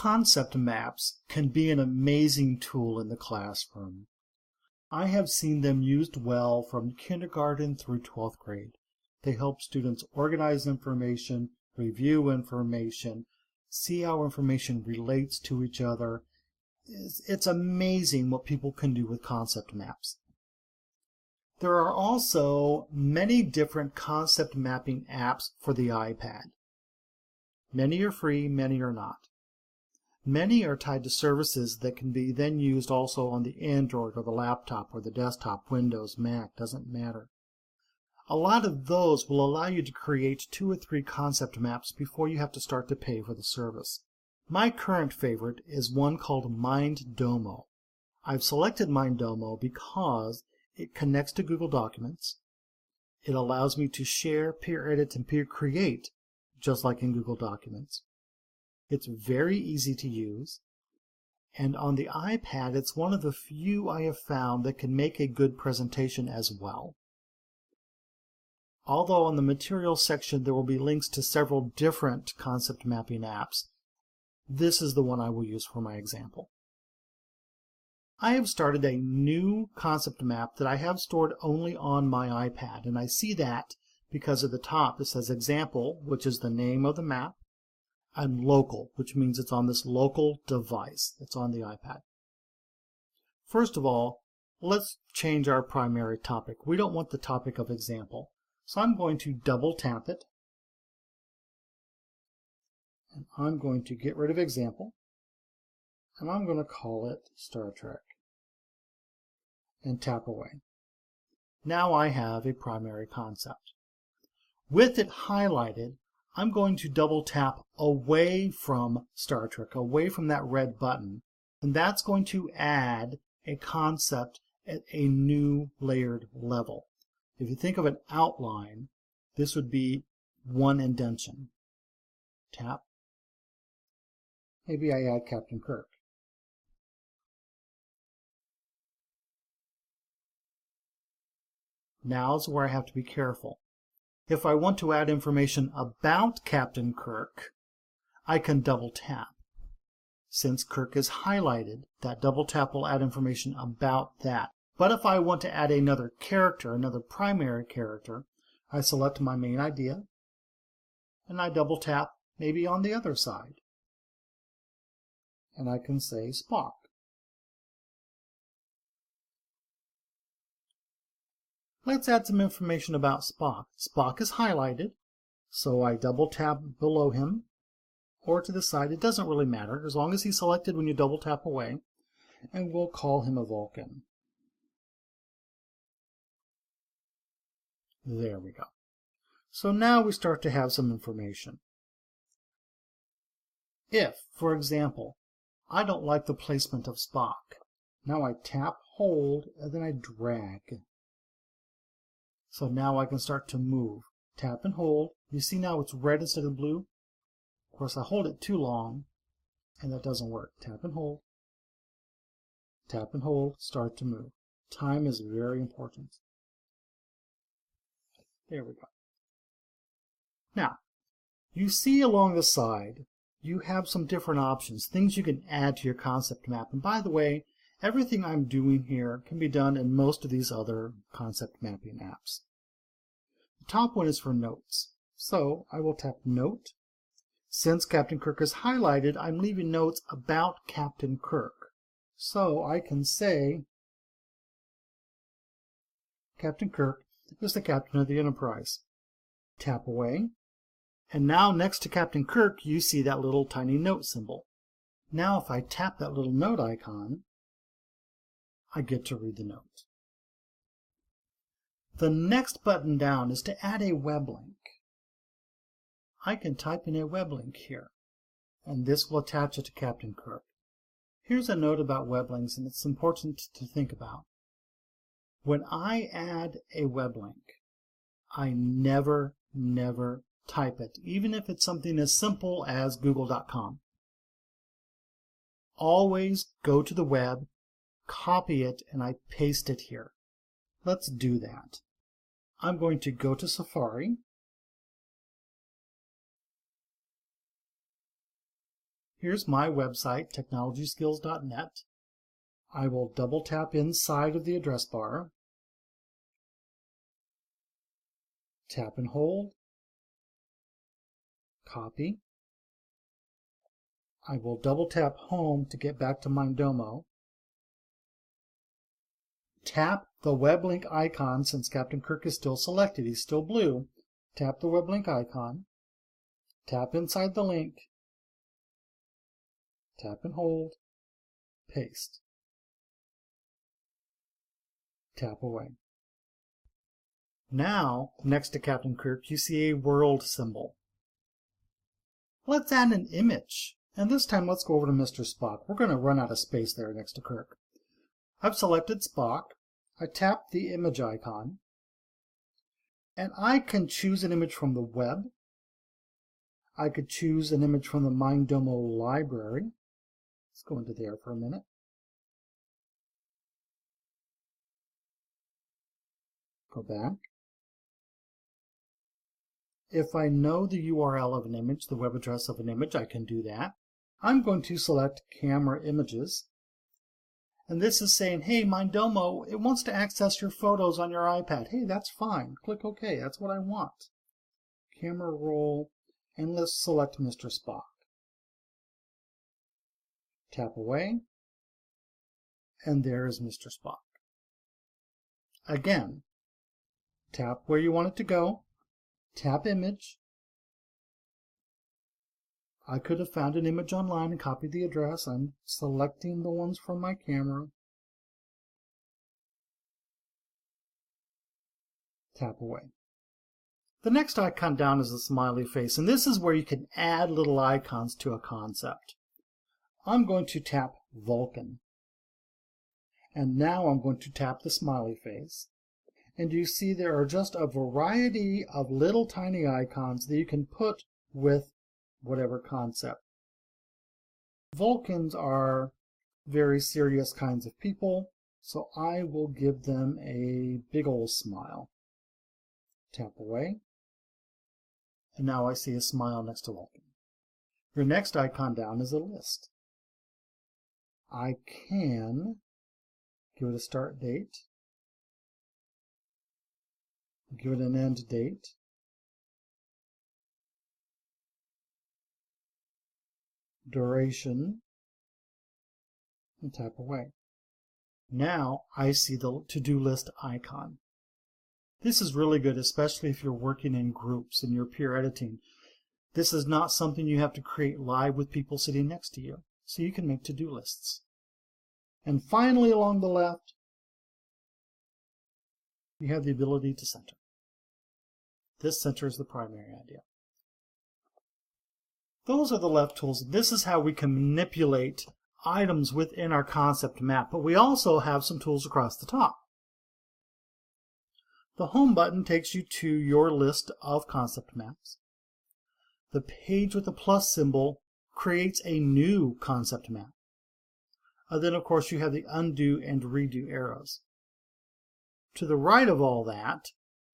Concept maps can be an amazing tool in the classroom. I have seen them used well from kindergarten through 12th grade. They help students organize information, review information, see how information relates to each other. It's amazing what people can do with concept maps. There are also many different concept mapping apps for the iPad. Many are free, many are not. Many are tied to services that can be then used also on the Android or the laptop or the desktop, Windows, Mac, doesn't matter. A lot of those will allow you to create 2 or 3 concept maps before you have to start to pay for the service. My current favorite is one called Mindomo. I've selected Mindomo because it connects to Google Documents. It allows me to share, peer edit, and peer create, just like in Google Documents. It's very easy to use, and on the iPad it's one of the few I have found that can make a good presentation as well. Although on the materials section there will be links to several different concept mapping apps, this is the one I will use for my example. I have started a new concept map that I have stored only on my iPad, and I see that because at the top it says example, which is the name of the map, and local, which means it's on this local device that's on the iPad. First of all, let's change our primary topic. We don't want the topic of example. So I'm going to double tap it, and I'm going to get rid of example, and I'm going to call it Star Trek, and tap away. Now I have a primary concept. With it highlighted, I'm going to double tap away from Star Trek, away from that red button, and that's going to add a concept at a new layered level. If you think of an outline, this would be one indentation. Tap. Maybe I add Captain Kirk. Now is where I have to be careful. If I want to add information about Captain Kirk, I can double tap. Since Kirk is highlighted, that double tap will add information about that. But if I want to add another character, another primary character, I select my main idea, and I double tap maybe on the other side. And I can say Spock. Let's add some information about Spock. Spock is highlighted, so I double tap below him or to the side. It doesn't really matter, as long as he's selected when you double tap away, and we'll call him a Vulcan. There we go. So now we start to have some information. If, for example, I don't like the placement of Spock, now I tap, hold, and then I drag. So now I can start to move. Tap and hold. You see now it's red instead of blue? Of course, I hold it too long, and that doesn't work. Tap and hold. Tap and hold, start to move. Time is very important. There we go. Now, you see along the side, you have some different options, things you can add to your concept map. And by the way, everything I'm doing here can be done in most of these other concept mapping apps. The top one is for notes. So I will tap Note. Since Captain Kirk is highlighted, I'm leaving notes about Captain Kirk. So I can say Captain Kirk is the captain of the Enterprise. Tap away. And now next to Captain Kirk, you see that little tiny note symbol. Now if I tap that little note icon, I get to read the note. The next button down is to add a web link. I can type in a web link here, and this will attach it to Captain Kirk. Here's a note about web links, and it's important to think about. When I add a web link, I never type it, even if it's something as simple as google.com. Always go to the web, copy it, and I paste it here. Let's do that. I'm going to go to Safari. Here's my website, technologyskills.net. I will double tap inside of the address bar, tap and hold, copy. I will double tap home to get back to Mindomo. Tap the web link icon since Captain Kirk is still selected. He's still blue. Tap the web link icon. Tap inside the link. Tap and hold. Paste. Tap away. Now, next to Captain Kirk, you see a world symbol. Let's add an image. And this time, let's go over to Mr. Spock. We're going to run out of space there next to Kirk. I've selected Spock. I tap the image icon. And I can choose an image from the web. I could choose an image from the Mindomo library. Let's go into there for a minute. Go back. If I know the URL of an image, the web address of an image, I can do that. I'm going to select Camera Images. And this is saying, hey, Mindomo, it wants to access your photos on your iPad. Hey, that's fine. Click OK. That's what I want. Camera roll. And let's select Mr. Spock. Tap away. And there is Mr. Spock. Again, tap where you want it to go. Tap image. I could have found an image online and copied the address. I'm selecting the ones from my camera. Tap away. The next icon down is a smiley face, and this is where you can add little icons to a concept. I'm going to tap Vulcan. And now I'm going to tap the smiley face. And you see there are just a variety of little tiny icons that you can put with whatever concept. Vulcans are very serious kinds of people, so I will give them a big old smile. Tap away. And now I see a smile next to Vulcan. Your next icon down is a list. I can give it a start date, give it an end date, duration, and tap away. Now I see the to-do list icon. This is really good, especially if you're working in groups and you're peer editing. This is not something you have to create live with people sitting next to you, so you can make to-do lists. And finally, along the left, you have the ability to center. This center is the primary idea. Those are the left tools. This is how we can manipulate items within our concept map, but we also have some tools across the top. The home button takes you to your list of concept maps. The page with the plus symbol creates a new concept map. Then, of course, you have the undo and redo arrows. To the right of all that,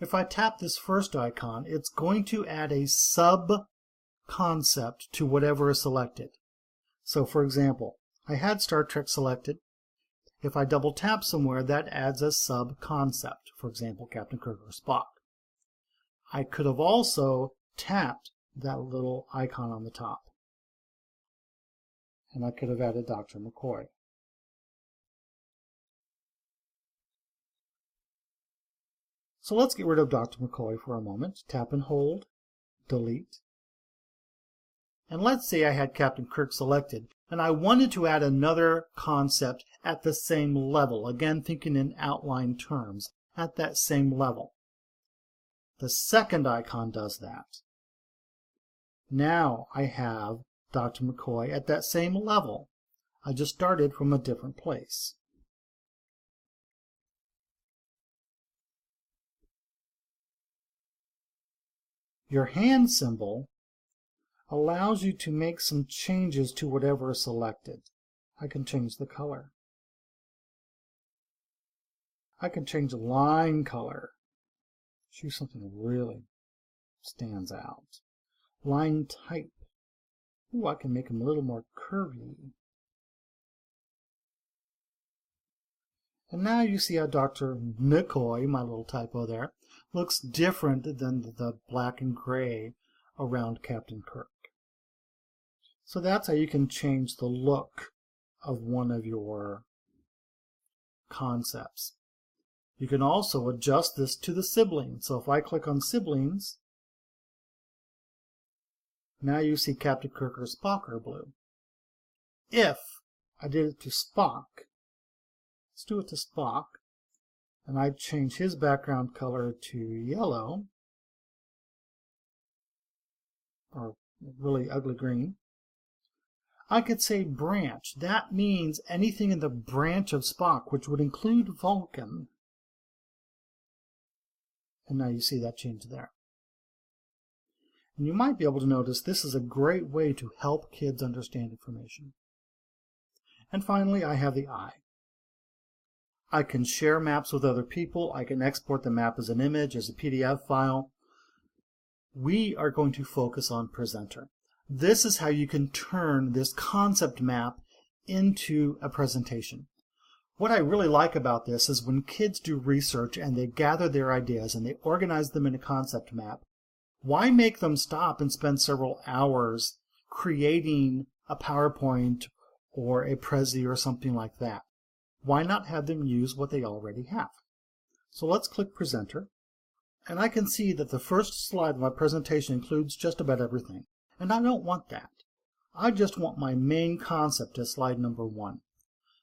if I tap this first icon, it's going to add a sub-concept to whatever is selected. So, for example, I had Star Trek selected. If I double tap somewhere, that adds a sub-concept, for example, Captain Kirk or Spock. I could have also tapped that little icon on the top. And I could have added Dr. McCoy. So let's get rid of Dr. McCoy for a moment. Tap and hold, delete. And let's say I had Captain Kirk selected, and I wanted to add another concept at the same level. Again, thinking in outline terms, at that same level. The second icon does that. Now I have Dr. McCoy at that same level. I just started from a different place. Your hand symbol allows you to make some changes to whatever is selected. I can change the color. I can change the line color. Choose something that really stands out. Line type. Ooh, I can make them a little more curvy. And now you see how Dr. McCoy, my little typo there, looks different than the black and gray around Captain Kirk. So that's how you can change the look of one of your concepts. You can also adjust this to the siblings. So if I click on siblings, now you see Captain Kirk or Spock are blue. If I did it to Spock, let's do it to Spock, and I change his background color to yellow, or really ugly green, I could say branch. That means anything in the branch of Spock, which would include Vulcan. And now you see that change there. And you might be able to notice this is a great way to help kids understand information. And finally, I have the eye. I can share maps with other people. I can export the map as an image, as a PDF file. We are going to focus on presenter. This is how you can turn this concept map into a presentation. What I really like about this is when kids do research and they gather their ideas and they organize them in a concept map, why make them stop and spend several hours creating a PowerPoint or a Prezi or something like that? Why not have them use what they already have? So let's click Presenter, and I can see that the first slide of my presentation includes just about everything. And I don't want that. I just want my main concept as slide number 1.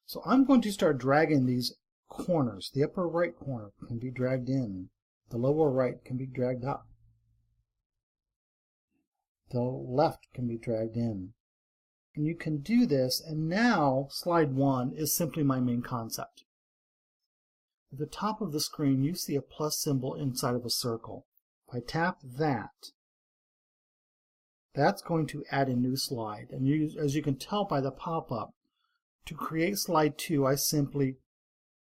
So I'm going to start dragging these corners. The upper right corner can be dragged in. The lower right can be dragged up. The left can be dragged in. And you can do this, and now slide 1 is simply my main concept. At the top of the screen, you see a plus symbol inside of a circle. If I tap that, that's going to add a new slide. And as you can tell by the pop-up, to create slide 2, I simply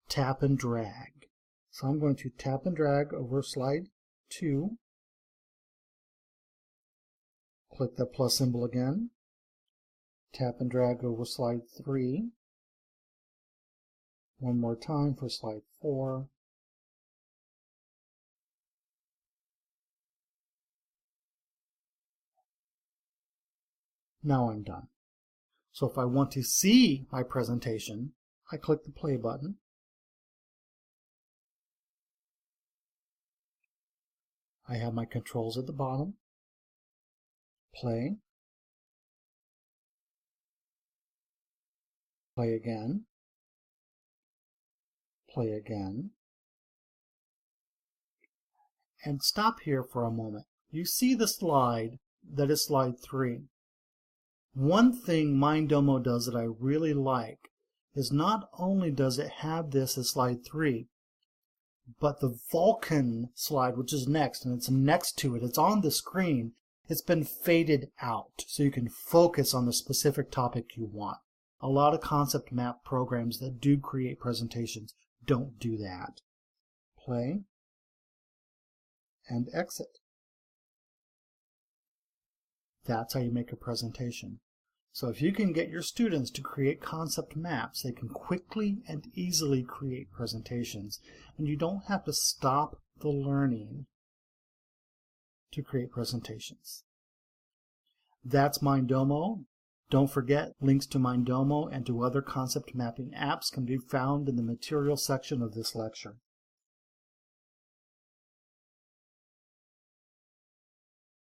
tap and drag. So I'm going to tap and drag over slide 2. Click the plus symbol again. Tap and drag over slide 3. One more time for slide 4. Now I'm done. So if I want to see my presentation, I click the play button. I have my controls at the bottom. Play. Play again. Play again. And stop here for a moment. You see the slide that is slide 3. One thing Mindomo does that I really like is not only does it have this as slide 3, but the Vulcan slide, which is next, and it's next to it, it's on the screen, it's been faded out so you can focus on the specific topic you want. A lot of concept map programs that do create presentations don't do that. Play and exit. That's how you make a presentation. So if you can get your students to create concept maps, they can quickly and easily create presentations, and you don't have to stop the learning to create presentations. That's Mindomo. Don't forget, links to Mindomo and to other concept mapping apps can be found in the material section of this lecture.